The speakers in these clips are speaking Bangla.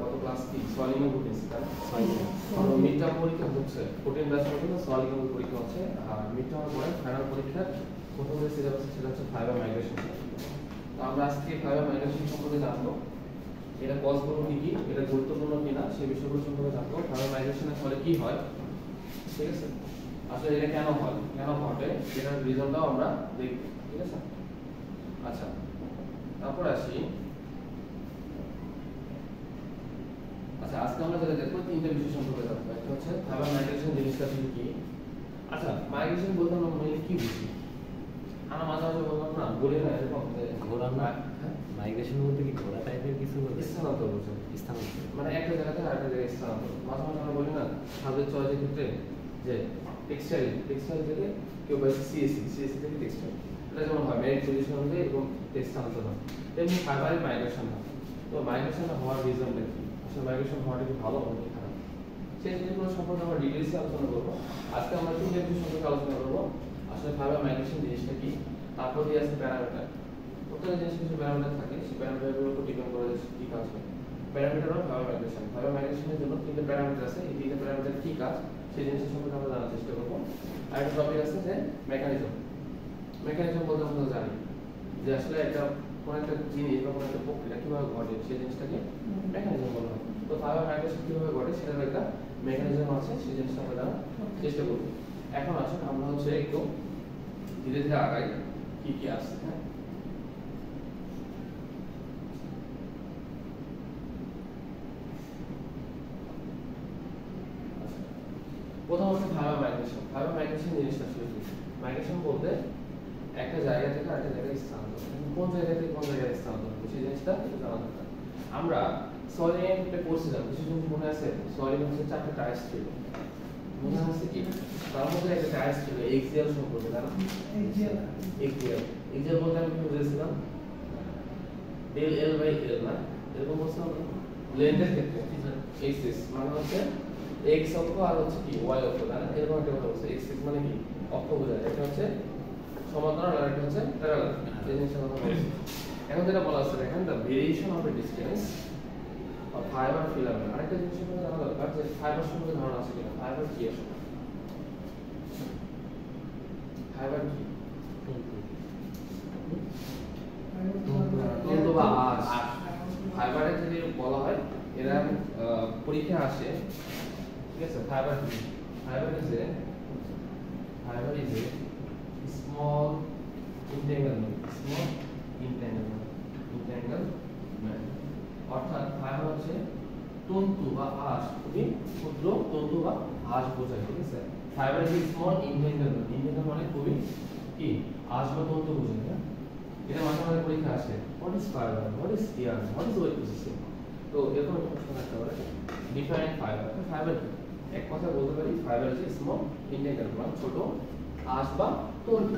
গত ক্লাস কি সলিং এর বুঝেছি তাই আর মিডটা পরীক্ষা হচ্ছে 14 ব্যাচ পর্যন্ত সলিং এর পরীক্ষা হচ্ছে আর মিডটা হওয়ার পরে ফাইনাল পরীক্ষার প্রথম যে সিলেবাস সেটা হচ্ছে ফাইবার মাইগ্রেশন। তো আমরা আজকে ফাইবার মাইগ্রেশন সম্পর্কে জানবো, এটা কজগুলো কি কি, এটা গুরুত্বপূর্ণ কিনা সেই বিষয়গুলো সম্পর্কে জানবো। ফাইবার মাইগ্রেশনের ফলে কি হয়, ঠিক আছে, আসলে এটা কেন হয়, কেন ঘটে, এটার রিজনটাও আমরা দেখব, ঠিক আছে। আচ্ছা, তারপর আসি। আচ্ছা, আজকে আমরা যেটা দেখবো তিনটা বিষয় সম্পর্কে জানবো। একটা হচ্ছে ফাইবার মাইগ্রেশন জিনিসটা আসলে কি। আচ্ছা, মাইগ্রেশন বলতে আমরা মেইনলি কি বুঝি? আমরা মাঝে মাঝে বললাম না, বলি না এরকম যে ঘোরা না, মাইগ্রেশন বলতে কি ঘোরা টাইপের কিছু বলতে? স্থানান্তর বলছে, স্থানান্তর মানে একটা জায়গা থেকে আরেকটা জায়গায় স্থানান্তর। মাঝে মাঝে আমরা বলি না সাবজেক্ট চয়েসের ক্ষেত্রে যে টেক্সটাইল থেকে কেউ পাইছে সিএসসি থেকে টেক্সটাইল, এটা যেমন হয় মেরিট পজিশন অনুযায়ী এরকম স্থানান্তর হয়। তেমনি ফাইবারের মাইগ্রেশন হয়। তো মাইগ্রেশন হওয়ার রিজনটা কি, আসলে মাইগ্রেশন হওয়াটা কি ভালো নাকি খারাপ, সেই জিনিসগুলো সম্পর্কে আমরা ডিটেইলসে আলোচনা করবো। আজকে আমরা তিনটা বিষয় সম্পর্কে আলোচনা করবো, আসলে ফাইবার মাইগ্রেশন জিনিসটা কি, তারপর দিয়ে আছে প্যারামিটার। প্রত্যেকটা জিনিস কিছু প্যারামিটার থাকে, সেই প্যারামিটারগুলোর উপর ডিপেন্ড করে কি কাজ হয়। প্যারামিটার অফ ফাইবার মাইগ্রেশনের জন্য তিনটা প্যারামিটার আছে, এই তিনটা প্যারামিটার কি কাজ সেই জিনিসটা সম্পর্কে আমরা জানার চেষ্টা করবো। আর একটা টপিক আছে যে মেকানিজম বলতে আমরা জানি যে আসলে একটা কোন একটা জিনিস বা কোন একটা প্রক্রিয়া কিভাবে ঘটে সেই জিনিসটাকে মেকানিজম বলা হয়। তো ফাইবার মাইগ্রেশন কিভাবে ঘটে সেটার একটা মেকানিজম আছে, সেই জিনিসটা আমরা জানার চেষ্টা করবো। এখন আসুন আমরা হচ্ছে একটু ধীরে ধীরে আগাই কি কি আছে। হ্যাঁ, প্রথম হচ্ছে ফাইবার মাইগ্রেশন জিনিসটা আসলে কি। মাইগ্রেশন বলতে একটা জায়গা থেকে আরেকটা জায়গায় স্থানান্তর, কোন জায়গা থেকে কোন জায়গায় স্থানান্তর হবে সেই জিনিসটা একটু জানা দরকার। আমরা সলিড পড়ছিলাম, কিছু জিনিস মনে আছে? সলিড হচ্ছে চারটা টায়ার ছিল, মনে আছে কি? তার মধ্যে একটা টায়ার ছিল এক্সিয়াল সম্পর্কে, জানো? এক্সিয়াল বলতে আমি কি বুঝেছিলাম? ডেল এল বাই এল, না এরকম বলছিলাম লেন্থের ক্ষেত্রে এক্সিস মানে হচ্ছে এক্স অক্ষ আর হচ্ছে কি ওয়াই অক্ষ, তাই না? এরকম একটা কথা বলছে। এক্সিস মানে কি অক্ষ বোঝায়, এটা হচ্ছে সমান্তরাল আর এটা হচ্ছে প্যারালাল, এই জিনিসটা কথা বলছি। এখন যেটা বলা আছে দেখেন, the variation of the distance of fibre filament. আরেকটা জিনিস সম্পর্কে জানা দরকার যে ফাইবার সম্পর্কে ধারণা আছে কিনা, ফাইবার কি আসলে, ফাইবার কি তন্তু বা আঁশ। ফাইবারে যদি বলা হয় এরা পরীক্ষা আসে, ঠিক আছে। ফাইবার ইজ এ স্মল ইন্টেঙ্গলমেন্ট, অর্থাৎ ফাইবার হচ্ছে তন্তু বা আঁশ, খুবই ক্ষুদ্র তন্তু বা আঁশ বোঝায়, ঠিক আছে। ফাইবার ইজ স্মল ইন্টেঙ্গলমেন্ট মানে খুবই কি আঁশ বা তন্তু বোঝায়, হ্যাঁ। এটা মাঝে মাঝে পরীক্ষা আসে, what is fibre, what is yarn, what is weight system. তো এরকম একটা প্রশ্ন থাকতে পারে, ডিফাইন ফাইবার কি। এক কথা বলতে পারি ফাইবার ইজ স্মল ইন্টেঙ্গলমেন্ট মানে ছোট আঁশ বা তন্তু।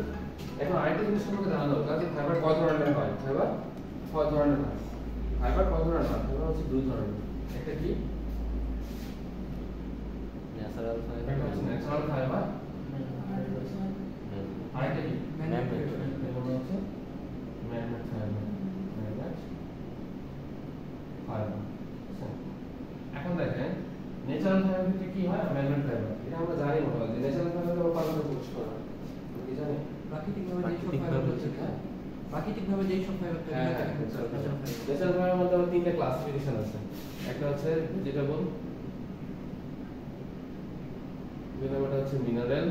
এখন আরেকটা জিনিস সম্পর্কে জানা দরকার যে ফাইবার কয় ধরনের হয়, ফাইবার কয় ধরনের হয়, ফাইবার হচ্ছে দুই ধরনের। একটা কি ন্যাচারাল একটা হচ্ছে ন্যাচারাল ফাইবার, আরেকটা কি ম্যানমেড হচ্ছে ম্যানমেড ফাইবার। এখন দেখেন ন্যাচারাল ফাইবার ক্ষেত্রে কি হয়, ম্যানমেড ফাইবার, এটা আমরা জানি মোটামুটি। ন্যাচারাল ফাইবার আমরা পাবলিকে প্রকাশ করা হয়, কি জানেন? প্রাকৃতিকভাবে যেই সব ফাইবার তৈরি হয় তাকে ন্যাচারাল ফাইবার মধ্যে আবার তিনটা ক্লাসিফিকেশন আছে। একটা হচ্ছে যেটা বল যেটা হচ্ছে মিনারেল,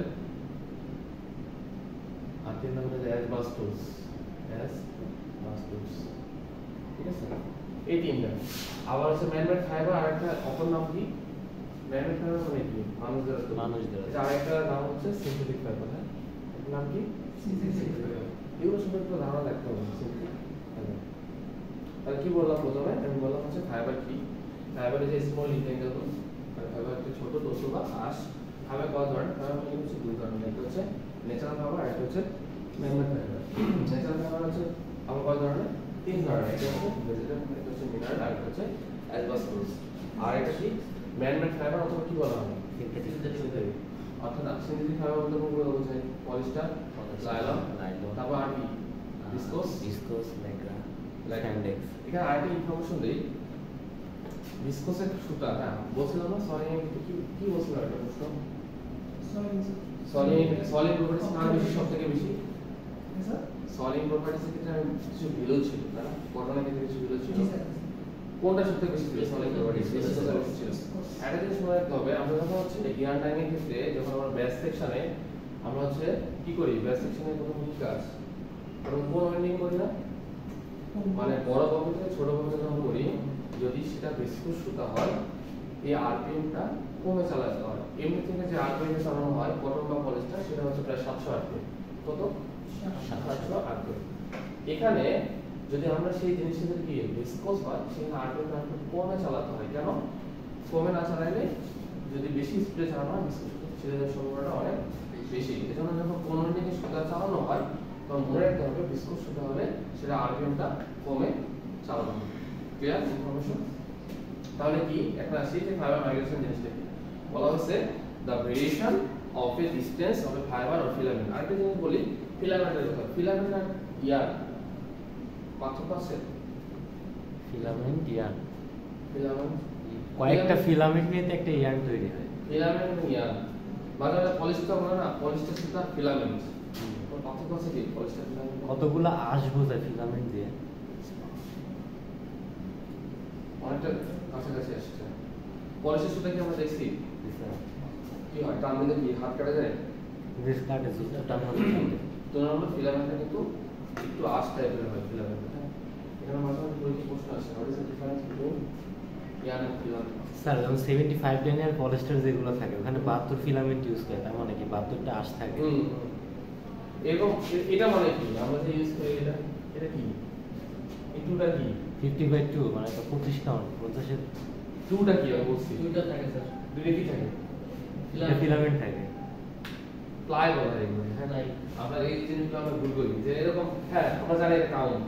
আর তিন নম্বরে অ্যাসবাস্টোস, ঠিক আছে। এই তিনটা। আবার হচ্ছে ম্যানমেড ফাইবার, আর একটা অপর নাম কি ম্যানমেড ফাইবার মানে কি মানুষদের, এটা আরেকটা নাম হচ্ছে সিনথেটিক ফাইবার। হ্যাঁ, এটার নাম কি সিনথেটিক ফাইবার। এগুলো সম্পর্কে ধারণা রাখতে হবে। তাহলে কি বললাম প্রথমে, আমি বললাম হচ্ছে ফাইবার কি। ফাইবার ইজ স্মল ইন্টেঙ্গলমেন্ট, ফাইবার একটা ছোট তন্তু বা আঁশ। ফাইবার কয় ধরনের, ফাইবার হচ্ছে দুই ধরনের, একটা হচ্ছে ন্যাচারাল ফাইবার আর একটা হচ্ছে ম্যানমেড ফাইবার। ন্যাচারাল ফাইবার হচ্ছে আবার কয় ধরনের, তিন ধরনের, একটা হচ্ছে ভেজিটেবল, একটা হচ্ছে মিনারেল আর একটা হচ্ছে অ্যাসবাস্টোস। আর একটা কি ম্যানমেড ফাইবার অথবা কি বলা হয় সিনথেটিক, অর্থাৎ সিনথেটিক ফাইবার বলতে কোনগুলো বোঝায়, পলিস্টার, নাইলন, তারপর আর কি ভিসকোস, ল্যাটেক্স। এখানে আরেকটা ইনফরমেশন দেই, ভিসকোসের সুতা, হ্যাঁ বলছিলাম না সলিড কি কি বলছিলাম এটা প্রশ্ন? সলিড প্রপার্টিস কার বেশি সবথেকে বেশি? স্যার সলিড প্রপার্টিস এর ক্ষেত্রে কিছু ভ্যালু ছিল তারা কটনের ক্ষেত্রে কিছু ভ্যালু ছিল। জি স্যার কোনটা সবথেকে বেশি ছিল? সলিড প্রপার্টিস ভিসকোসের বেশি ছিল। একটা জিনিস মনে রাখতে হবে, আমরা যখন হচ্ছে ইয়ান টাইমের ক্ষেত্রে যখন আমরা ব্যাস সেকশনে আমরা হচ্ছে কি করি, ব্যাস সেকশনে প্রথম কি কাজ প্রথম কোন ওয়েন্ডিং করি না, মানে বড় বক্র থেকে ছোট বক্র যখন করি যদি সেটা ভিসকোস সুতা হয় এই আরপিএমটা কমে চালাতে হয়। এমনি থেকে যে আরপিএম এ চালানো হয় কটন বা পলিস্টার সেটা হচ্ছে প্রায় 700 আরপিএম। কত? 700 আরপিএম। এখানে যদি আমরা সেই জিনিসের কি ভিসকোস হয় সেখানে আরপিএমটা একটু কমে চালাতে হয়। কেন? কমে না চালাইলে যদি বেশি স্পিডে চালানো হয় ভিসকোস ছেড়ে যাওয়ার সম্ভাবনাটা অনেক বেশি। এজন্য যখন কোনো দিকে সুতা চালানো হয় তখন মনে রাখতে হবে ভিসকোস সুতা হলে সেটা আরপিএমটা কমে চালানো হবে। Clear information? তাহলে কি একটা আসি যে ফাইবার মাইগ্রেশন জিনিসটা কি বলা হচ্ছে, the variation of A distance of A fibre or filament. আরেকটা জিনিস বলি ফিলামেন্টের কথা, ফিলামেন্ট আর ইয়ার পার্থক্য আছে? ফিলামেন্ট ইয়ার্ন, ফিলামেন্ট কয়েকটা ফিলামেন্ট নিয়ে তো একটা ইয়ার্ন তৈরি হয়। ফিলামেন্ট এবং ইয়ার বাজারে পলিস্টার বলে না, পলিস্টার সুতা ফিলামেন্ট, ওর পার্থক্য আছে কি? পলিস্টার ফিলামেন্ট কতগুলো আঁশ বোঝায় ফিলামেন্ট দিয়ে? অনেকটা কাছাকাছি আসছে। পলিস্টার সুতা কি আমরা দেখছি কি হয়, টান দিলে কি হাত কাটা যায়? বেশ কাটে, জুতো টানা তুলনামূলক ফিলামেন্টটা কিন্তু একটু আঁশ টাইপের হয় ফিলামেন্টটা। এখানে মাঝে মাঝে পরীক্ষা প্রশ্ন আসে, what is the difference between yarn and filament? Sir যেমন 75 লাইনের পলিস্টার যেগুলো থাকে ওখানে 72 ফিলামেন্ট ইউজ করে, তার মানে কি 72টা আঁশ থাকে। এবং এটা মানে কি আমরা যে ইউজ করি এটা এটা কি এই টুটা কি 50/2 মানে তো 25 কাউন্ট, 50 এর টুটা কি আমি বলছি দুইটা থাকে স্যার দুইটা কি থাকে? ফিলামেন্ট থাকে। প্লাই বলা হয় এগুলো, হ্যাঁ নাই আমরা এই জিনিসগুলো আমরা ভুল করি যে এরকম, হ্যাঁ আমরা জানি এটা কাউন্ট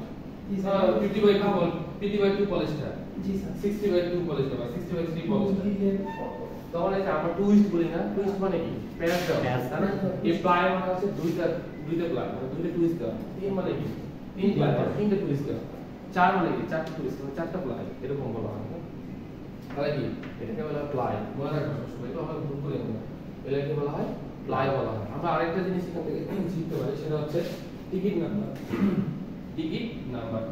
50/2 পলিস্টার, জি স্যার 60/2 পলিস্টার বা 60/3 পলিস্টার। তখন এই যে আমরা টুইস্ট বলি না, টুইস্ট মানে কি প্যাচ দেওয়া, তাই না? এই প্লাই মানে হচ্ছে দুইটা প্লাই মানে দুইটা টুইস্ট দেওয়া। তিন মানে কি তিন প্লাই মানে তিনটা টুইস্ট দেওয়া। চার মানে কি চারটা টুইস্ট মানে চারটা প্লাই, এরকম বলা হয়। তাহলে কি এটাকে বলা হয় প্লাই। মনে রাখবেন সবসময়, এটা আমরা ভুল করি না, এটাকে বলা হয় প্লাই বলা হয়। আমরা আরেকটা জিনিস এখান থেকে শিখতে পারি, সেটা হচ্ছে টিকিট নাম্বার। টিকিট নাম্বার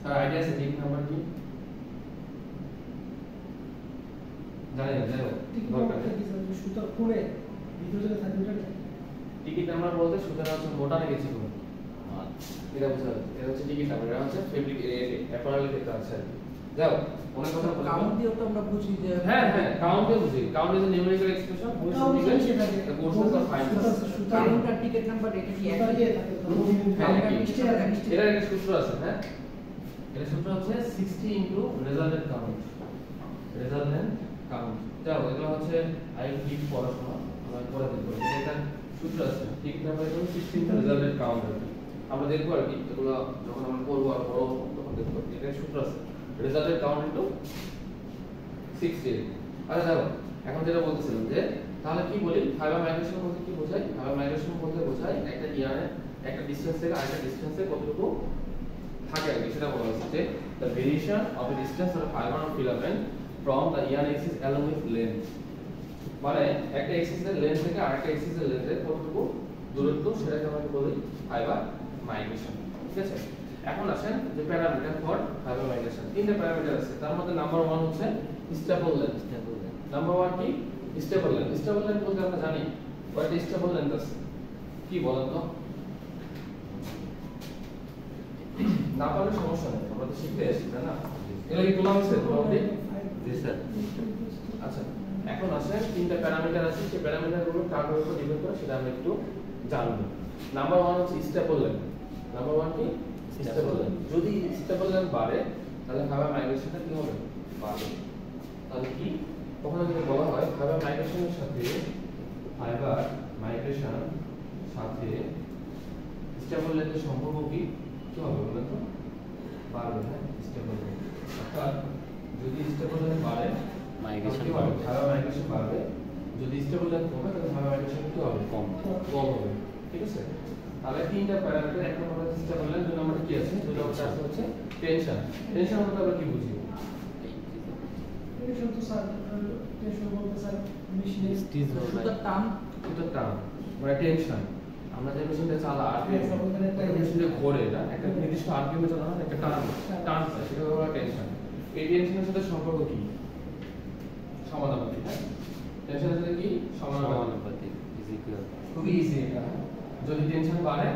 আর আইডিয়া আছে টিকিট নাম্বার কি জানি না, জানো দরকার নেই। সুতা খুলে ভিতরে যেটা থাকে ওটা টিকিট নাম্বার বলতে সুতরাং হচ্ছে মোটা নাকি চিকন, এটা বোঝা যাচ্ছে। এটা হচ্ছে টিকিট নাম্বার, এটা হচ্ছে ফেব্রিক অ্যাপারেল ক্ষেত্রে আছে আর কি। যাও অনেক কথা বলবো। কাউন্ট দিয়েও তো আমরা বুঝি যে হ্যাঁ হ্যাঁ কাউন্ট দিয়ে বুঝি, count is numerical expression which indicates the courses of find. Count আর টিকেট নাম্বার এটা কি একই থাকে? এটা একটা সূত্র আছে, হ্যাঁ এটা সূত্র হচ্ছে 60 into resultant count, resultant count. যাও এগুলো হচ্ছে আই ডিপ পড়াশোনা আমরা পরে দেখব। এটা সূত্র আছে টিকিট নাম্বার এর 60 ইনটু রেজাল্টেন্ট কাউন্ট, আমরা দেখব আর কি এগুলো যখন আমরা পড়বো আর বড় তখন দেখব। এটা সূত্র আছে রেজাল্টেন্ট কাউন্ট ইনটু 60। আচ্ছা দেখো এখন যেটা বলতেছিলাম যে তাহলে কি বলি ফাইবার মাইগ্রেশন বলতে কি বোঝায়? ফাইবার মাইগ্রেশন বলতে বোঝায় একটা ইয়ারে একটা ডিসটেন্স থেকে আরেকটা ডিসটেন্সে কতটুকু থাকে আর কি, সেটা বলা হচ্ছে যে the variation of the distance of a fiber or filament from the yarn axis along with length। মানে একটা এক্সিসের লেন্থ থেকে আরেকটা এক্সিসের লেন্থের কতটুকু দূরত্ব সেটাকে আমরা বলি ফাইবার মাইগ্রেশন। ঠিক আছে, এখন আসেন যে প্যারামিটার ফর ফাইবার মাইগ্রেশন। তিনটা প্যারামিটার আছে, তার মধ্যে নাম্বার 1 হচ্ছে স্টেবল লেন্থ। নাম্বার 1 কি স্টেবল লেন্থ। স্টেবল লেন্থ বলতে আমরা জানি কয়টা স্টেবল লেন্থ আছে কি বলেন তো? না পারলে সমস্যা নেই, আমরা তো শিখতে এসেছি তাই না? এগুলো কি তোলা হয়েছে মোটামুটি? জি স্যার। আচ্ছা এখন আসেন তিনটা প্যারামিটার আছে, সেই প্যারামিটারগুলো কার উপর ডিপেন্ড করে সেটা আমরা একটু জানবো। নাম্বার 1 হচ্ছে স্টেবল লেন্থ। নাম্বার 1 কি স্টেবল লেন্থ। যদি স্টেবল লেন্থ বাড়ে তাহলে ফাইবার মাইগ্রেশনটা কি হবে? বাড়বে। তাহলে কি কখনো যদি বলা হয় ফাইবার মাইগ্রেশনের সাথে ফাইবার মাইগ্রেশন সাথে স্টেবল লেন্থের সম্পর্ক কি কি হবে বলেন তো? বাড়বে, হ্যাঁ স্টেবল লেন্থ। অর্থাৎ যদি স্টেবল লেন্থ বাড়ে মাইগ্রেশন কি হবে? ফাইবার মাইগ্রেশন বাড়বে। যদি স্টেবল লেন্থ কমে তাহলে ফাইবার মাইগ্রেশন কি হবে? কম হবে। ঠিক আছে, তাহলে তিনটা প্যারামিটার। এক নম্বর হচ্ছে স্টেবল লেন্থ, দুই নম্বর কি আছে? দুই নম্বর আছে হচ্ছে টেনশন। টেনশন বলতে আমরা কি বুঝি? স্যার টেনশন বলতে স্যার মেশিনে Stage হবে। সুতার টান এটা টান মানে টেনশন। আমরা যে মেশিনটা চালা হ্যাঁ, স্যার, ওখানে একটা মেশিনটা ঘোরে না একটা নির্দিষ্ট আরপিএমে চালানো একটা টান টান হয়, সেটা হলো টেনশন। এই টেনশনের সাথে সম্পর্ক কি? সমানুপাতিক। হ্যাঁ, টেনশনের সাথে কি সমানুপাতিক। সমানুপাতিক is equal। খুবই ইজি এটা। যদি টেনশন বাড়ে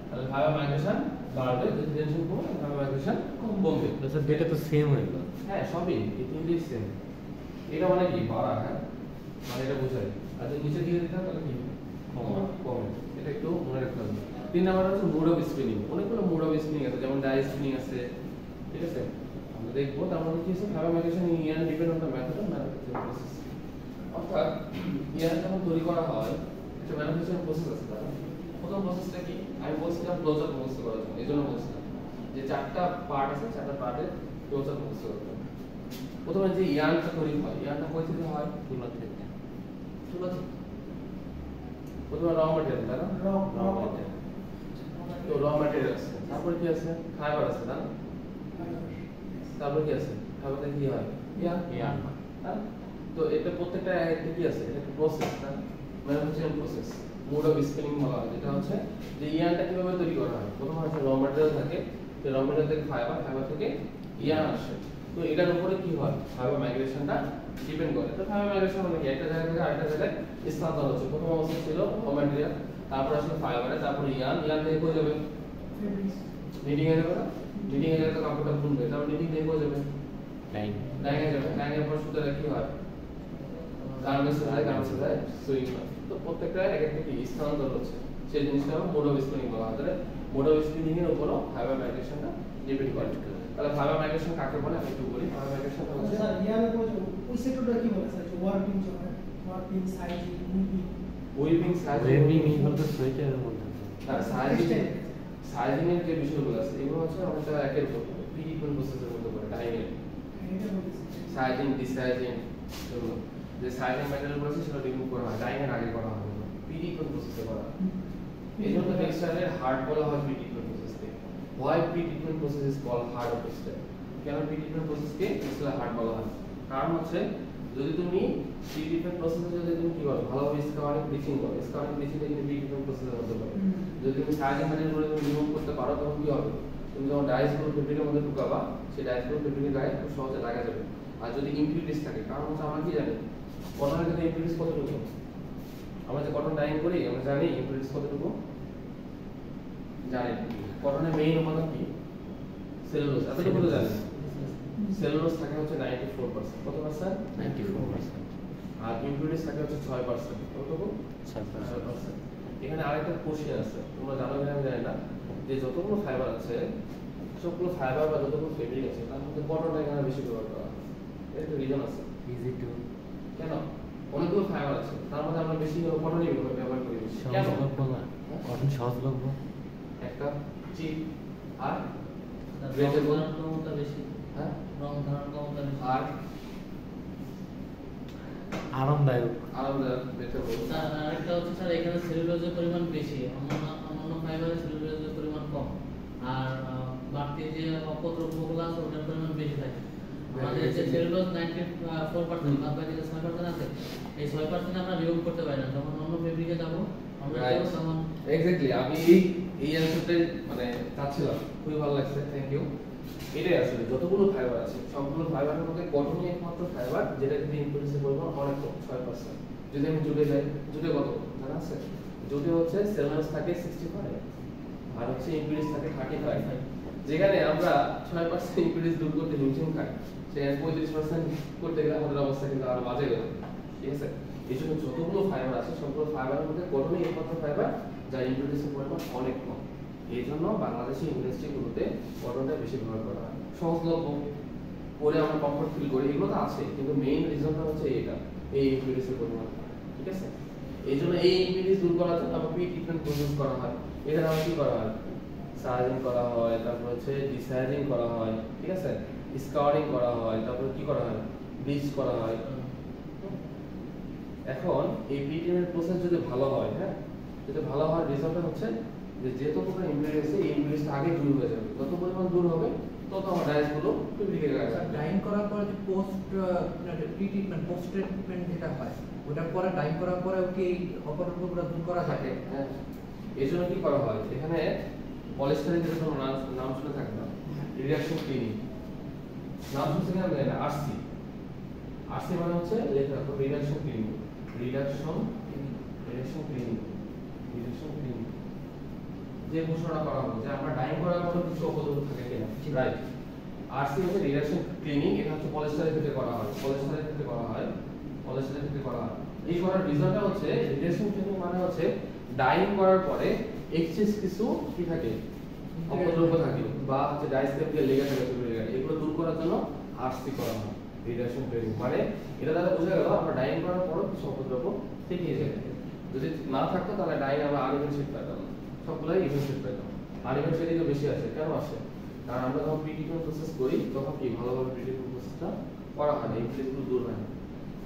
তাহলে ভাইবা মাইগ্রেশন বাড়বে, যদি টেনশন কমে তাহলে ভাইবা মাইগ্রেশন কমবে। স্যার দুইটা তো সেম হইলো। হ্যাঁ সবই এই তিনটেই সেম। এটা মানে কি বাড়া, হ্যাঁ মানে এটা বোঝায়। আর যদি নিচে দিয়ে দিতাম তাহলে কি কমা। কমে। এটা একটু মনে রাখতে হবে। 3 নাম্বার হচ্ছে মোড অফ স্পিনিং। অনেকগুলো মোড অফ স্পিনিং আছে, যেমন ডাই স্পিনিং আছে, ঠিক আছে? আমরা দেখবো তার মধ্যে কি আছে, fibre migration yarn depend on the method of manufacturing process. অর্থাৎ ইয়ান যখন তৈরি করা হয় একটা ম্যানুফ্যাকচারিং প্রসেস আছে। তার প্রথম প্রসেসটা কি? আমি বলছিলাম ক্লোজার মুখস্থ করার জন্য, এই জন্য বলছিলাম যে 4টা পার্ট আছে, 4টা পার্টের ক্লোজার মুখস্থ করতে হবে। প্রথমে যে ইয়ানটা তৈরি হয়, ইয়ানটা কই থেকে হয়? তুলা থেকে। তুলা থেকে। প্রথমে র ম্যাটেরিয়াল, তাই না? র material। তো র ম্যাটেরিয়াল আছে, তারপর কি আছে? ফাইবার আছে, তাই না? তারপর কি আছে? ফাইবারটা কি হয়? ইয়ান। ইয়ান। হ্যাঁ? তো এটা প্রত্যেকটা একটা কি আছে? এটা একটা প্রসেস, না? Manufacturing process. Mode of spinning বলা হয়, যেটা হচ্ছে যে ইয়ানটা কিভাবে তৈরি করা হয়। প্রথমে হচ্ছে র ম্যাটেরিয়াল থাকে, সেই র ম্যাটেরিয়াল থেকে ফাইবার, ফাইবার থেকে ইয়ান আসে। তো এটার উপরে কি হয়? ফাইবার মাইগ্রেশনটা ডিপেন্ড করে। তো ফাইবার মাইগ্রেশন মানে কি? একটা জায়গা থেকে আরেকটা জায়গায় স্থানান্তর হচ্ছে। প্রথম অবস্থা ছিল র ম্যাটেরিয়াল, তারপর আসলে ফাইবারে, তারপর ইয়ান, ইয়ান থেকে কই যাবে? নিডিং এ যাবে না? নিডিং এ গেলে তো কাপড়টা বুনবে, তারপর নিডিং থেকে কই যাবে? লাইন। ডাইং এ যাবে, ডাইং এর পর সুতরাং কি হয়? গার্মেন্টসে যায়, গার্মেন্টসে যায় সুইং হয়। তো প্রত্যেকটা এক একটা কি স্থানান্তর হচ্ছে, সেই জিনিসটা মোড অফ স্পিনিং বলা হয়। তাহলে মোড অফ স্পিনিং এর উপরও ফাইবার মাইগ্রেশনটা ডিপেন্ড করে। তাহলে ফাইবার মাইগ্রেশন কাকে বলে আমি একটু বলি। ফাইবার মাইগ্রেশনটা হচ্ছে স্যার ইয়ার ওই সেক্টরটা কি বলে sir? Working job, working sizing, movie weaving size, weaving equal to সোয়েটারের মধ্যে। তার সাইজিং, সাইজিং এর যে বিষয়গুলো আছে এগুলো হচ্ছে অনেকটা একের উপর প্রিডিকমেন্ট প্রসেসের মধ্যে পড়ে। ডাইং এর এটা বলতেছি সাইজিং, ডিসাইজিং, এগুলো যে সাইজিং ম্যাটেরিয়াল গুলো আছে সেটা রিমুভ করা হয়, ডাইং এর আগে করা হয়, প্রিডিকমেন্ট প্রসেসে করা হয়। এই জন্য টেক্সটাইলের হার্ড বলা হয় প্রিডিকমেন্ট প্রসেসকে। Why predicament process is called heart of textile? কেন প্রিডিকমেন্ট প্রসেসকে টেক্সটাইলে হার্ড বলা হয়? কারণ হচ্ছে যদি তুমি প্রিডিকমেন্ট প্রসেসে যদি তুমি কি করো, ভালোভাবে স্কাউরিং ব্লিচিং করো, স্কাউরিং ব্লিচিংটা কিন্তু প্রিডিকমেন্ট প্রসেসের মধ্যে পড়ে। যদি তুমি সাইজিং ম্যাটেরিয়াল গুলো তুমি রিমুভ করতে পারো তখন কি হবে? তুমি যখন ডাইস গুলো ফেব্রিকের মধ্যে ঢুকাবা, সেই ডাইস গুলো ফেব্রিকের গায়ে খুব সহজে লাগা যাবে। আর যদি ইমপিউরিটিস থাকে, কারণ হচ্ছে আমরা কি জানি কটনের ক্ষেত্রে ইমপিউরিটিস কতটুকু? আমরা যে কটন ডাইং করি আমরা জানি ইমপিউরিটিস কতটুকু জানি। কটনের মেইন উপাদান কি? সেলুলোজ, এতটুকু তো জানি। সেলুলোজ থাকে হচ্ছে 94%, কত পার্সেন্ট? 94%। আর ইমপিউরিটিস থাকে হচ্ছে 6%, কতটুকু? 6%। এখানে আরেকটা কোশ্চেন আছে, তোমরা জানো কিনা আমি জানি না, যে যতগুলো ফাইবার আছে সবগুলো ফাইবার বা যতগুলো ফেব্রিক আছে তার মধ্যে কটনটা এখানে বেশি ব্যবহার করা হয়। এর একটা রিজন আছে। Easy to. কেন? অনেকগুলো ফাইবার আছে, তার মধ্যে আমরা বেশি কটনই ব্যবহার করি। কেন? সহজলভ্য না, কটন সহজলভ্য। একটা চিপ আর রং ধারণ ক্ষমতা বেশি, হ্যাঁ রং ধারণ ক্ষমতা বেশি, আর আরামদায়ক। আরামদায়ক দেখতে পাবো। স্যার আরেকটা হচ্ছে স্যার এখানে সেলুলোজের পরিমাণ বেশি, অন্যান্য ফাইবারে সেলুলোজের পরিমাণ কম, আর বাড়তি যে অপদ্রব্যগুলো আছে ওটার পরিমাণ বেশি থাকে। আমাদের যে সেলুলোজ 94% বাদ বাকি যে 6% আছে, এই 6% আমরা রিমুভ করতে পারি না। যখন অন্য ফেব্রিকে যাব আমরা তখন এক্স্যাক্টলি আমি এই অ্যানসারটাই মানে চাচ্ছিলাম, খুবই ভালো লাগছে, থ্যাংক ইউ। এটাই আসলে যতগুলো ফাইবার আছে সবগুলো ফাইবারের মধ্যে কটনই একমাত্র ফাইবার যেটা কিন্তু ইমপিউরিটিসের পরিমাণ অনেক কম, 6%। যদি আমি জুটে যাই, জুটে কত জানা আছে? জুটে হচ্ছে সেলুলোজ থাকে 65 আর হচ্ছে ইমপিউরিটিস থাকে 35। যেখানে আমরা 6% ইমপিউরিটিস দূর করতে হিমশিম খাই, সেখানে 35% করতে গেলে আমাদের অবস্থা কিন্তু আরো বাজে হয়ে যাবে, ঠিক আছে? এই জন্য যতগুলো ফাইবার আছে সবগুলো ফাইবারের মধ্যে কটনই একমাত্র ফাইবার যার ইমপিউরিটিসের পরিমাণ অনেক কম। এই জন্য বাংলাদেশি ইন্ডাস্ট্রিগুলোতে কটনটা বেশি ব্যবহার করা হয়। সহজলভ্য, পরে আমরা কমফর্ট ফিল করি, এগুলো তো আছে, কিন্তু মেইন রিজনটা হচ্ছে এটা, এই ইমপিউরিটিসের পরিমাণ, ঠিক আছে? এই জন্য এই ইমপিউরিটিস দূর করার জন্য আবার প্রি ট্রিটমেন্ট প্রসেস করা হয়। এখানে আবার কি করা হয়? সাইজিং করা হয়, তারপর হচ্ছে ডিসাইজিং করা হয়, ঠিক আছে? স্কাউরিং করা হয়, তারপর কি করা হয়? ব্লিচ করা হয়। এখন এই প্রি ট্রিটমেন্ট প্রসেস যদি ভালো হয়, হ্যাঁ, যদি ভালো হয় রেজাল্টটা হচ্ছে যে যত পরিমাণ ইমপিউরিটি আছে এই ইমপিউরিটিটা আগে দূর হয়ে যাবে। যত পরিমাণ দূর হবে তত আমার ডাইসগুলো ফেব্রিকের গায়ে স্যার লাগবে। ডাইং করার পরে যে post pre treatment post treatment যেটা হয় ওটার পরে ডাইং করার পরে কি অপরাধগুলো দূর করা থাকে? হ্যাঁ, এই জন্য কি করা হয় এখানে পলিস্টারের যে কোনো নাম শুনে থাকবে না, রিডাকশন ক্লিনিং নাম শুনছে কিনা জানি না, আরসি আরসি মানে হচ্ছে লেখা রাখো রিডাকশন ক্লিনিং, রিডাকশন ক্লিনিং যে ঘোষণা করা হলো যে আমরা ডাইং করার পর কিছু অপদ্রব থাকে কিনা, রাইট। আরসি হচ্ছে রিডাকশন ক্লিনিং, এটা হচ্ছে পলিস্টারের ক্ষেত্রে করা হয়, পলিস্টারের ক্ষেত্রে করা হয়, পলিস্টারের ক্ষেত্রে করা হয়। এই করার রিজনটা হচ্ছে রিডাকশন ক্লিনিং মানে হচ্ছে ডাইং করার পরে এক্সেস কিছু কি থাকে, অপদ্রব্য থাকে বা হচ্ছে ডাইস কেমিক্যাল লেগে থাকে ফেব্রিকের, এগুলো দূর করার জন্য আরসি করা হয় রিডাকশন ক্লিনিং। মানে এটা দ্বারা বোঝা গেল আমরা ডাইং করার পরও কিছু অপদ্রব্য থেকেই যায়, যদি না থাকতো তাহলে ডাইং আমরা আনইভেন শেড পেতাম, সবগুলাই ইভেন শেড পেতাম। আনইভেন শেডই তো বেশি আসে, কেন আসে? কারণ আমরা যখন প্রি-ট্রিটমেন্ট প্রসেস করি তখন কি ভালোভাবে প্রি-ট্রিটমেন্ট প্রসেসটা করা হয় না, এই প্লেসগুলো দূর হয় না।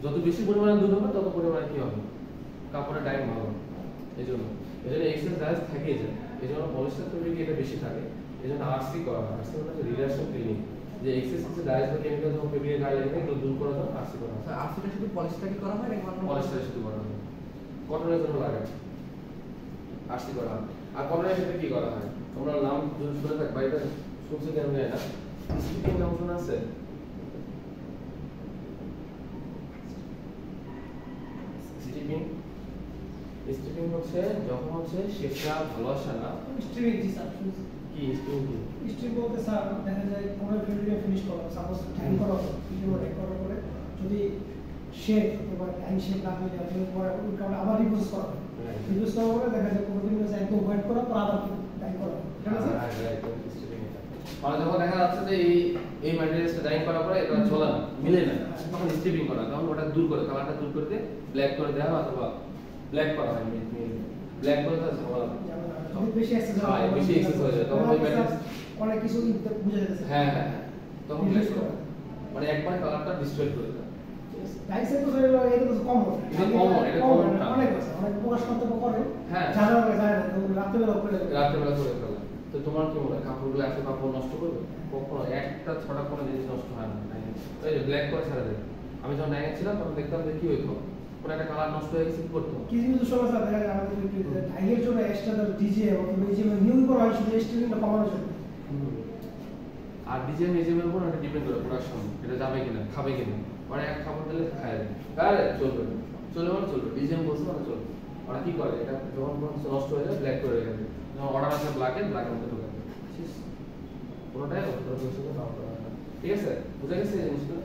যত বেশি পরিমাণে দূর হবে তত পরিমাণে কি হবে, কাপড়ের ডাইং ভালো হবে। এই জন্য এক্সেস ডাইস থেকেই যায়, এই জন্য পলিস্টার ফেব্রিক এটা বেশি থাকে, এই জন্য আরসি করা হয়। আরসি মানে রিডাকশন ক্লিনিং, যে এক্সেস কিছু ডাইস বা কেমিক্যাল যখন ফেব্রিকের গায়ে লাগে এগুলো দূর করার জন্য আরসি করা হয়। স্যার আরসিটা শুধু পলিস্টারই করা হয় নাকি অন্য পলিস্টার শুধু করা হয়, কটনের জন্য লাগে না, আরসি করা হয়। আর কটনের ক্ষেত্রে কি করা হয় তোমরা নাম যদি শুনে থাক বাড়িতে শুনছো কেন জানি না, স্টিপিং নাম শোনা আছে? স্টিপিং হচ্ছে যখন হচ্ছে শেপটা ভালো আসে না, স্ট্রিমিং জি স্যার কি স্টিপিং কি? স্ট্রিম বলতে স্যার দেখা যায় কোনো ভিডিও ফিনিশ করা সাপোজ টাইম করা হলো ভিডিও রেকর্ড করার পরে যদি শেপ অথবা টাইম শেপ না মিলে আসলে পরে ওটা আবার রিপোজ করা হয়, রিপোজ করার পরে দেখা যায় কোনো ভিডিও একদম ওয়েট করা পর আবার টাইম করা হয়, ঠিক আছে? মানে যখন দেখা যাচ্ছে যে এই ম্যাটেরিয়ালসটা ডাইং করার পরে এটা চলে না, মিলে না, তখন স্টিপিং করা, তখন ওটা দূর করে কালারটা দূর করতে ব্ল্যাক করে দেওয়া হয় অথবা ব্ল্যাক করা হয়, ব্ল্যাক করে তার ঝামেলা যদি বেশি এক্সেস হ্যাঁ, বেশি access হয়ে যায়, তখন ওই materials অনেক কিছু বুঝে যেতেছে। হ্যাঁ হ্যাঁ হ্যাঁ, তখন ব্ল্যাক করা মানে একবারে কালারটা ডিস্ট্রয় করে দেয়। ডাইসের তো এটা তো কম হয়, এটা common, এটা common না। অনেক আছে, অনেক প্রকাশ করতে করে হ্যাঁ। জানা যায় না, তো রাত্রেবেলা করে রাত্রেবেলা করে ফেলে। তো তোমার কি মনে হয় কাপড়গুলো এত কাপড় নষ্ট করবে? কখনো একটা ছটা কোনো জিনিস নষ্ট হয় না, ওই যে ব্ল্যাক করে ছেড়ে দেয়। আমি যখন ডাইং ছিলাম তখন দেখতাম যে কি হইতো, কোনো একটা কালার নষ্ট হয়ে গেছে কি করতো? কিছু কিছু সময় স্যার দেখা যায় আমাদের কি ডাইয়ের জন্য এক্সট্রা ডিজে অথবা এই যে নিউ করা হয় শুধু স্টুডেন্টটা কমানোর জন্য। আর ডিজাইন নিজের উপর এটা ডিপেন্ড করে প্রোডাকশন, এটা যাবে কিনা, খাবে কিনা। মানে এক খাবার দিলে খায় দেয়, আরে চলবে না, চলবে মানে চলবে, ডিজাইন বলছে মানে চলবে। ওরা কি করে এটা যখন নষ্ট হয়ে যায় ব্ল্যাক করে রেখে দেয়, যখন অর্ডার আসে ব্ল্যাকের মধ্যে ঢোকে দেয়, কোনোটাই অর্থনৈতিক নাও করা হয় না। ঠিক আছে, বুঝা গেছে এই জিনিসটা?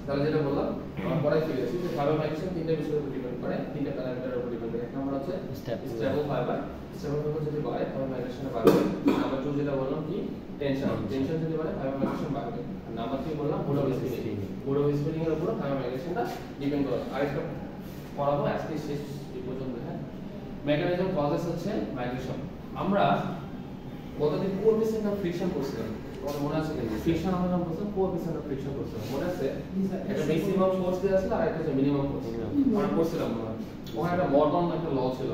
তাহলে যেটা বললাম আমার পরে ফিরে আসি যে ফাইবার মাইগ্রেশন তিনটা বিষয়ের উপর ডিপেন্ড করে, তিনটা প্যারামিটারের উপর ডিপেন্ড করে। এক নম্বর হচ্ছে স্টেবল ফাইবার, স্টেবল ফাইবার যদি বাড়ে ফাইবার মাইগ্রেশনে বাড়বে। নাম্বার 2 যেটা বললাম কি টেনশন যদি বাড়ে ফাইবার মাইগ্রেশন বাড়বে। আর নাম্বার 3 বললাম mode of spinning, mode of spinning এর উপর ফাইবার মাইগ্রেশনটা ডিপেন্ড করে। আরেকটা পড়াবো আজকে শেষ এই পর্যন্ত। হ্যাঁ, মেকানিজম কজেস হচ্ছে মাইগ্রেশন। আমরা গতদিন কোএফিসিয়েন্ট অফ ফ্রিকশন করছিলাম, তোমাদের মনে আছে কিনা? ফ্রিকশন আমরা নাম বলছিলাম, কোএফিসিয়েন্ট অফ ফ্রিকশন করছিলাম, মনে আছে? একটা ম্যাক্সিমাম ফোর্স দেওয়া ছিল আর একটা হচ্ছে মিনিমাম ফোর্স আমরা করছিলাম। ওখানে একটা মর্টন একটা ল ছিল,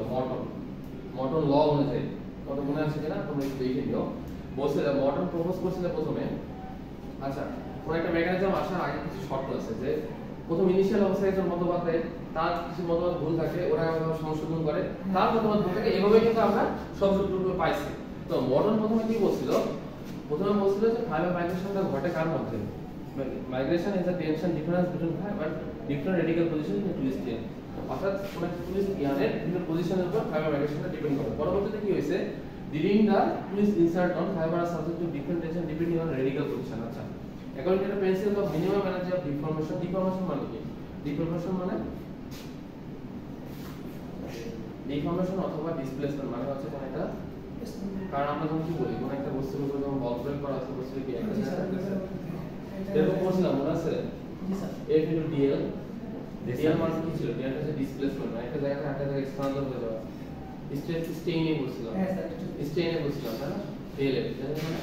মর্টন ল অনুযায়ী তোমাদের মনে আছে কিনা তোমরা একটু দেখে নিও। বলছিল মর্টন প্রপোজ করছিল প্রথমে, আচ্ছা কোন একটা মেকানিজম আসার আগে কিছু শর্ত আছে, যে প্রথম ইনিশিয়াল অবস্থায় একজন মতবাদ দেয়, তার কিছু মতবাদ ভুল থাকে, ওরা সংশোধন করে, তার মতবাদ ভুল থাকে, এভাবে কিন্তু আমরা সব সূত্রগুলো পাইছি। তো মডার্ন প্রথমে কি বলছিল? প্রথমে বলছিল যে ফাইবার মাইগ্রেশনটা ঘটে কার মধ্যে? Migration is a tension difference between fibre different radical position in twist chain. অর্থাৎ কোন একটা টুইস্ট ইয়ানের বিভিন্ন পজিশনের উপর ফাইবার মাইগ্রেশনটা ডিপেন্ড করে। পরবর্তীতে কি হয়েছে? During the twist insert on fibre are subject to different tension depending on radical position. আচ্ছা, according to the principle of minimum energy of deformation. Deformation মানে কি? ডিফর্মেশন অথবা ডিসপ্লেসমেন্ট মানে হচ্ছে কোন একটা, কারণ আমরা যখন কি বলি কোন একটা বস্তুর উপর যখন বল প্রয়োগ করা হচ্ছে বস্তুর কি একটা এরকম করছিলাম, মনে আছে? F into dl, dl মানে কি ছিল? dl হচ্ছে ডিসপ্লেসমেন্ট, একটা জায়গা থেকে আরেকটা জায়গায় স্থানান্তর হয়ে যাওয়া। স্টেইনে বলছিলাম, স্টেইনে বলছিলাম তাই না? dl মানে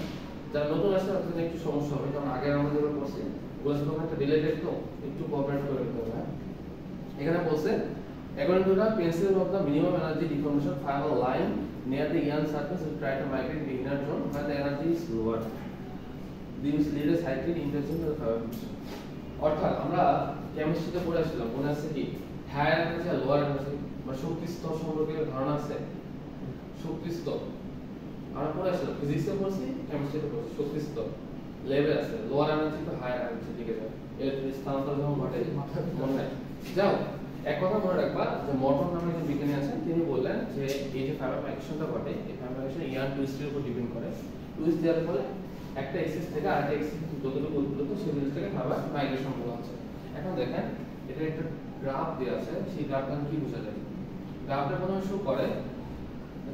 যারা নতুন আসছে তাদের একটু সমস্যা হবে, কারণ আগে আমরা যেগুলো করছি ওগুলো তো একটা রিলেটেড, তো একটু কোঅপারেট করে নিতে হবে। এখানে বলছে according to the principle of the minimum energy deformation, fiber line near the ion surface will try to migrate in the inner zone where the energy is lower. This lead a cyclic interchange of fibre fiction. অর্থাৎ আমরা কেমিস্ট্রিতে পড়ে আসছিলাম, মনে আছে কি হায়ার এনার্জি আর লোয়ার এনার্জি বা শক্তি স্তর সম্পর্কে ধারণা আছে। শক্তি স্তর আমরা পড়ে আসছিলাম, ফিজিক্সে পড়ছি, কেমিস্ট্রিতে পড়ছি। শক্তি স্তর লেভেল আছে, লোয়ার এনার্জি তো হায়ার এনার্জি দিকে যায়, ইলেকট্রিক স্থানান্তর যখন ঘটে মনে হয়। যাও এক কথা মনে রাখবা যে মর্টন নামে যে বিজ্ঞানী আছেন তিনি বললেন যে এই যে ফাইবার মাইগ্রেশনটা ঘটে, এই ফাইবার মাইগ্রেশন ইয়ার টুইস্টের উপর ডিপেন্ড করে। টুইস্ট দেওয়ার ফলে একটা এক্সিস থেকে আরেকটা এক্সিস যতটুকু উদ্ভূত সেই জিনিসটাকে ফাইবার মাইগ্রেশন বলা হচ্ছে। এখন দেখেন এটা একটা গ্রাফ দেওয়া আছে, সেই গ্রাফটা কি বোঝা যায়? গ্রাফটা প্রথমে শো করে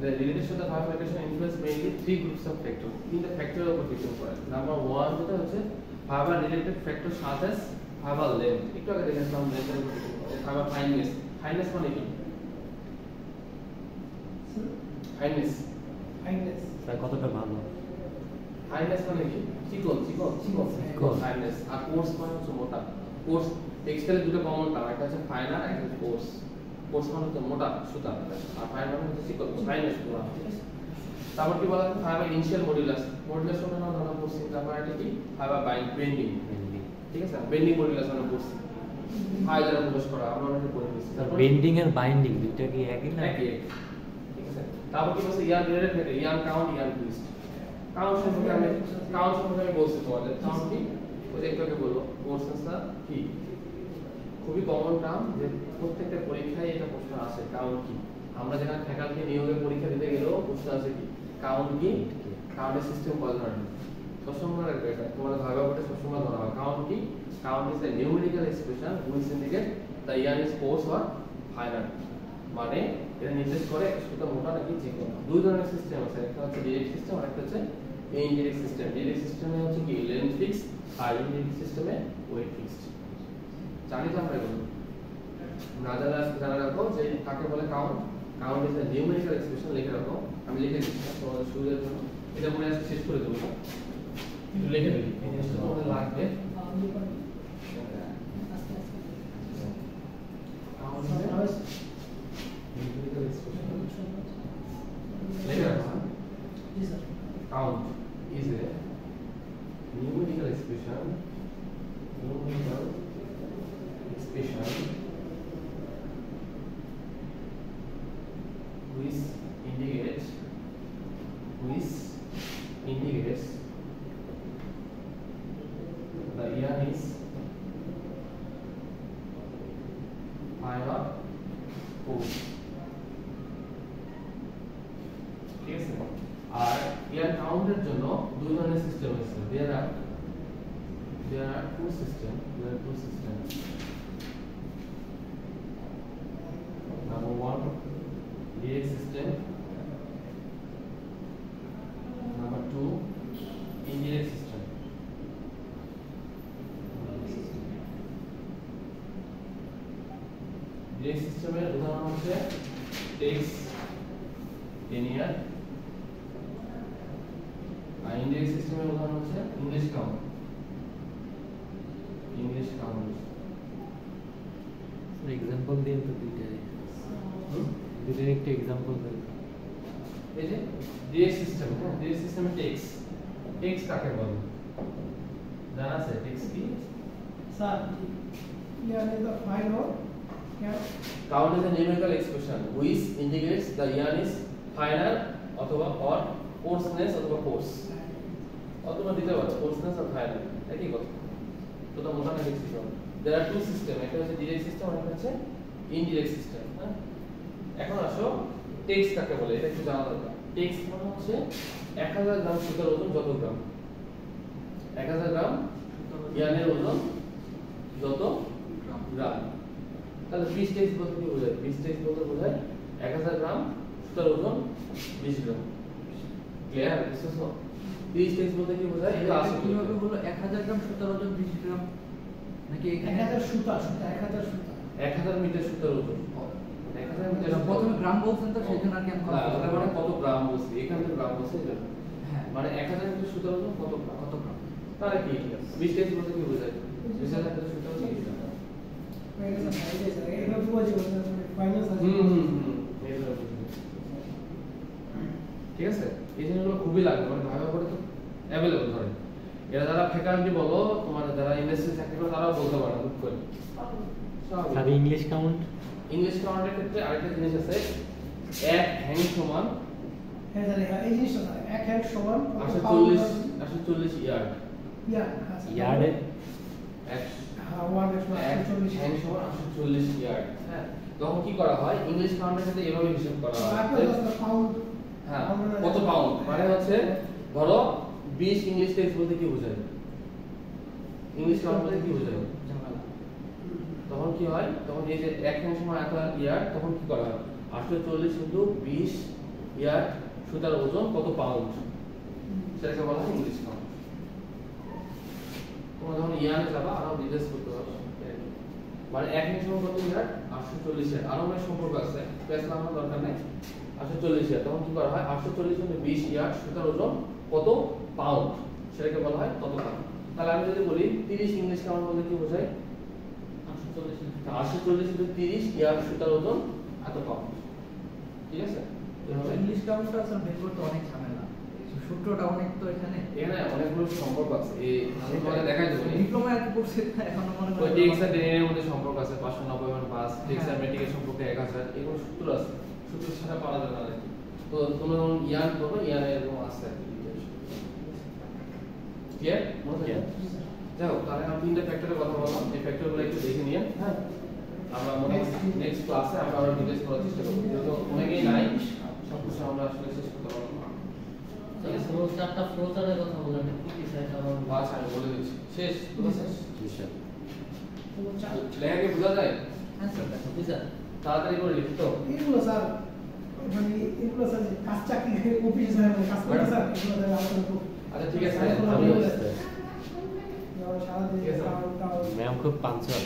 the relation of fiber migration influence mainly three groups of factors. তিনটা ফ্যাক্টরের উপর ডিপেন্ড করে। নাম্বার 1 যেটা হচ্ছে fibre related factor such as fibre length, একটু আগে দেখেছিলাম লেন্থের উপর ডিপেন্ড করে। ফাইবার ফাইননেস, ফাইননেস মানে কি? ফাইননেস, ফাইননেস তাই কতটা ভালো। ফাইননেস মানে কি? চিকন, চিকন, চিকন, চিকন। ফাইননেস। আর কোর্স মানে হচ্ছে মোটা। কোর্স টেক্সটাইলের দুটো কমন টার্ম, একটা হচ্ছে ফাইনার, একটা হচ্ছে কোর্স। কোর্স মানে হচ্ছে মোটা সুতা, আর ফাইনার মানে হচ্ছে চিকন, ফাইননেস বলা হয়, ঠিক আছে? তারপর কি বলা হয়? ফাইবার ইনিশিয়াল মডুলাস, মডুলাস মানে আমরা ধরা পড়ছি, তারপর এটা কি? ফাইবার বেন্ডিং, ঠিক আছে? বেন্ডিং মডুলাস মানে পড়ছি, ফাইবার প্রবেশ করা আমরা অনেকে পড়ে গেছি। তারপর বেন্ডিং আর বাইন্ডিং দুইটা কি একই না? একই, ঠিক আছে? তারপর কি বলছে? ইয়ার রিলেটেড ফ্যাক্টর, ইয়ার কাউন্ট, ইয়ার টুইস্ট। কাউন্ট সম্পর্কে আমি বলছি তোমাদের। কাউন্ট কি? ওই যে একটু আগে বলবো, কোর্সেসটা কি? খুবই কমন টার্ম, যে প্রত্যেকটা পরীক্ষায় এটা প্রশ্ন আসে, কাউন্ট কি? আমরা যেখানে ফ্যাকাল্টি নিয়োগের পরীক্ষা দিতে গেলেও প্রশ্ন আসে কি? কাউন্ট কি? কাউন্টের সিস্টেম কয় ধরনের? সবসময় রাখবে এটা, তোমাদের ভাইবা বোর্ডে সবসময় ধরা হয়। কাউন্ট কি? Count is the numerical expression which indicate the year is course or final. মানে এটা নির্দেশ করে সুতা মোটা নাকি চিকন। দুই ধরনের সিস্টেম আছে, একটা হচ্ছে ডিরেক্ট সিস্টেম আর একটা হচ্ছে ইনডিরেক্ট সিস্টেম। ডিরেক্ট সিস্টেমে হচ্ছে কি লেন্থ ফিক্স, আর ইনডিরেক্ট সিস্টেমে ওয়েট ফিক্সড। জানি তো আমরা এগুলো না জানা রাখো যে কাকে বলে count. Count is the numerical expression, লিখে রাখো, আমি লিখে দিচ্ছি তোমাদের সুবিধার জন্য। এটা মনে আছে শেষ করে দেবো, একটু লিখে দিই, এই জিনিসটা তোমাদের লাগবে। Count is numerical expression. Count is a numerical expression. Numerical expression which indicates the year is fiber course. ঠিক আছে? আর ইয়ার কাউন্টের জন্য দুই ধরনের সিস্টেম আছে। there are two system. Number 1 direct system, number 2 indirect system. direct সিস্টেমের উদাহরণ হচ্ছে টেক্সট, লিনিয়ার। আর ইনডিরেক্ট সিস্টেমের উদাহরণ হচ্ছে ইংলিশ কাউন্ট। এক্সাম্পল দিন তো দুইটাই, দুইটার একটা এক্সাম্পল দেন। এই যে ডিরেক্ট সিস্টেম, হ্যাঁ ডিরেক্ট সিস্টেমে টেক্সট কাকে বলে জানা আছে? টেক্সট কি sir? Year is the final count is a numerical expression which indicates the yarn is finer অথবা or coarseness অথবা coarse, অথবা দিতে পারো coarseness or finer, একই কথা। তো তো মোটা নাকি চিকন। there are two system, একটা হচ্ছে direct system আর একটা হচ্ছে indirect system। হ্যাঁ, এখন আসো টেক্সট কাকে বলে, এটা একটু জানা দরকার। টেক্সট মানে হচ্ছে 1000 গ্রাম সুতার ওজন যত গ্রাম, 1000 গ্রাম ইয়ানের ওজন যত গ্রাম। তাহলে 20 টেক্সট বলতে কি বোঝায়? 20 টেক্সট বলতে বোঝায় 1000 গ্রাম সুতার ওজন 20 গ্রাম। ক্লিয়ার? বুঝছো? 20 টেক্সট বলতে কি বোঝায়? এটা আসলে কিভাবে বললো 1000 গ্রাম সুতার ওজন 20 গ্রাম নাকি এখানে 1000 সুতা 1000 সুতা 1000 মিটার সুতার ওজন। 1000 মিটার প্রথমে গ্রাম বলছেন তো সেজন্য আর কি আমি না, ওটা মানে কত গ্রাম বলছি, এখানে তো গ্রাম বলছে এটা। হ্যাঁ মানে 1000 মিটার সুতার ওজন কত গ্রাম? কত গ্রাম? তাহলে কি 20 টেক্সট বলতে কি বোঝায়? 20000 মিটার সুতার ওজন 20 গ্রাম। এটা ফাইনাল স্যার, এটা বুঝাই বলছেন ফাইনাল স্যার। এগুলো বুঝবে। ঠিক আছে? এই জিনিসগুলো খুবই লাগবে, মানে ভাবে করে তো অ্যাভেলেবল ধরে। এরা যারা ফ্যাকাল্টি বলো, তোমার যারা ইন্ডাস্ট্রি চাকরি করে তারাও বলতে পারে না, খুব করে স্যার ইংলিশ কাউন্ট ইংলিশ কাউন্টের ক্ষেত্রে আরেকটা জিনিস আছে, এক হ্যাং সমান হ্যাঁ জানি, এই জিনিসটা স্যার, এক হ্যান্ড সমান 840 ইয়ার্ড। ইয়ার্ডে এক হ্যাঁ, ওয়ান এক হ্যাং সমান 840 ইয়ার্ড। হ্যাঁ, তখন কি করা হয়, ইংলিশ কাউন্টের ক্ষেত্রে এভাবে হিসাব করা হয়। হ্যাঁ, কত পাউন্ড মানে হচ্ছে ধরো 20 ইংলিশ টেক্সট বলতে কি বোঝায়, ইংলিশ কাউন্ট বলতে কি বোঝায়, তখন কি হয়, তখন এই যে এক হ্যাং সমান এত ইয়ার্ড, তখন কি করা হয় 840 ইনটু 20 ইয়ার্ড, সুতার ওজন কত পাউন্ড, সেটাকে বলা হয় ইংলিশ কাউন্ট। তোমরা যখন ইয়ার্ডে যাবা আরো বিজনেস করতে পারবে, মানে এক হ্যাং সমান কত ইয়ার্ড, 840 ইয়ার্ড। আরো অনেক সম্পর্ক আছে, পেছলা আমার দরকার নেই। 840 ইয়ার্ড, তখন কি করা হয় 840 ইনটু 20 ইয়ার্ড, সুতার ওজন কত পাউন্ড, সেটাকে বলা হয় তত পাউন্ড। তাহলে আমি যদি বলি 30 ইংলিশ কাউন্ট বলতে কি বোঝায়, 840 ইনটু 30 ইয়ার্ড, সুতার ওজন এত পাউন্ড। ঠিক আছে, এভাবে ইংলিশ কাউন্টটা স্যার বের করতে অনেক ঝামেলা, সূত্রটা অনেক তো এখানে অনেকগুলো সম্পর্ক আছে। এই আমি তোমাকে দেখাই দেবো, ডিপ্লোমা আর কি পড়ছে এখনো মনে ওই হয় টেক্স আর ডেনিমের মধ্যে সম্পর্ক আছে, 590 টেক্স আর মেট্রিকের সম্পর্কে 1000, এগুলো সূত্র আছে, সূত্র ছাড়া পারা যাবে না। তো তোমরা যখন ইয়ান করবে, ইয়ানে এরকম আছে আর কি। ক্লিয়ার? যাই হোক, তাহলে আমি 3টা ফ্যাক্টরের কথা বললাম, এই ফ্যাক্টরগুলো একটু দেখে নিয়ে হ্যাঁ আমরা নেক্সট ক্লাসে আমরা আরো ডিটেইলস করার চেষ্টা করব, যেহেতু অনেকেই নাই সব কিছু আমরা আসলে শেষ করতে পারবো না। ফ্লো চার্টটা, ফ্লো চার্টের কথা বলেন, কি কি স্যার আবার বাস আমি বলে দিচ্ছি, শেষ পুরো শেষ। স্যার লেখাকে বোঝা যায়, হ্যাঁ স্যার দেখো কি স্যার? তাড়াতাড়ি করে লিখতো। এগুলো স্যার, মানে এগুলো স্যার যে কাজ চাকরি অফিসে স্যার কাজ করতে স্যার, এগুলো স্যার আলোচনা করব। আচ্ছা ঠিক আছে, আমি আমি সারাদিন ঠিক আছে। ম্যাম খুব পাঞ্চুয়াল।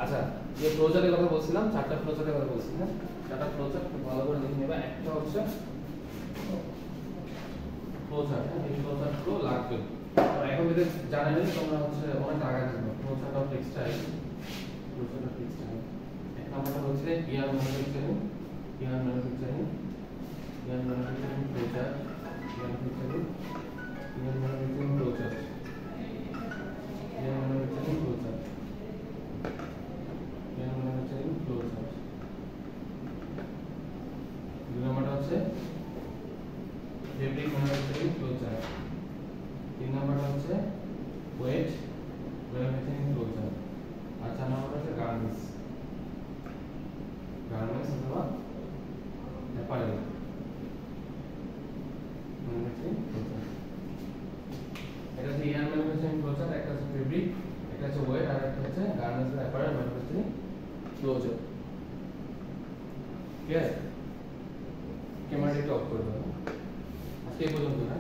আচ্ছা, যে ফ্লোচার্টের কথা বলছিলাম, 4টা ফ্লোচার্টের কথা বলছিলাম, 4টা ফ্লোচার্ট খুব ভালো করে দেখে নেবা। একটা হচ্ছে ফ্লোচার্ট, এই ফ্লোচার্টগুলো লাগবে। আর এখন যদি জানা নেই তোমরা হচ্ছে অনেক আগে থাকবে। Flowchart of textile, flowchart of textile. এক নাম্বারটা হচ্ছে ইয়ার ম্যানুফ্যাকচারিং, ইয়ার ম্যানুফ্যাকচারিং, ইয়ার ম্যানুফ্যাকচারিং ফ্লোচার্ট, ইয়ার ম্যানুফ্যাকচারিং, ইয়ার ম্যানুফ্যাকচারিং ফ্লোচার্ট, ইয়ার ম্যানুফ্যাকচারিং ফ্লোচার্ট, ইয়ার ম্যানুফ্যাকচারিং ফ্লোচার্ট। 2 নাম্বারটা হচ্ছে ফেব্রিক ম্যানুফ্যাকচারিং ফ্লোচার্ট। 3 নাম্বারটা হচ্ছে ওয়েট ম্যানুফ্যাকচারিং ফ্লোচার্ট। আর 4 নাম্বারটা হচ্ছে গার্মেন্টস, গার্মেন্টস অথবা অ্যাপারেল ম্যানুফ্যাকচারিং ফ্লোচার্ট। এটা হচ্ছে ইয়ার ম্যানুফ্যাকচারিং ফ্লোচার্ট, একটা হচ্ছে ফেব্রিক, একটা হচ্ছে ওয়েট, আর একটা হচ্ছে গার্মেন্টস এর অ্যাপারেল ম্যানুফ্যাকচারিং ফ্লোচার্ট। ক্লিয়ার? ক্যামেরাটা একটু অফ করে দাও। আজকে এই পর্যন্ত না।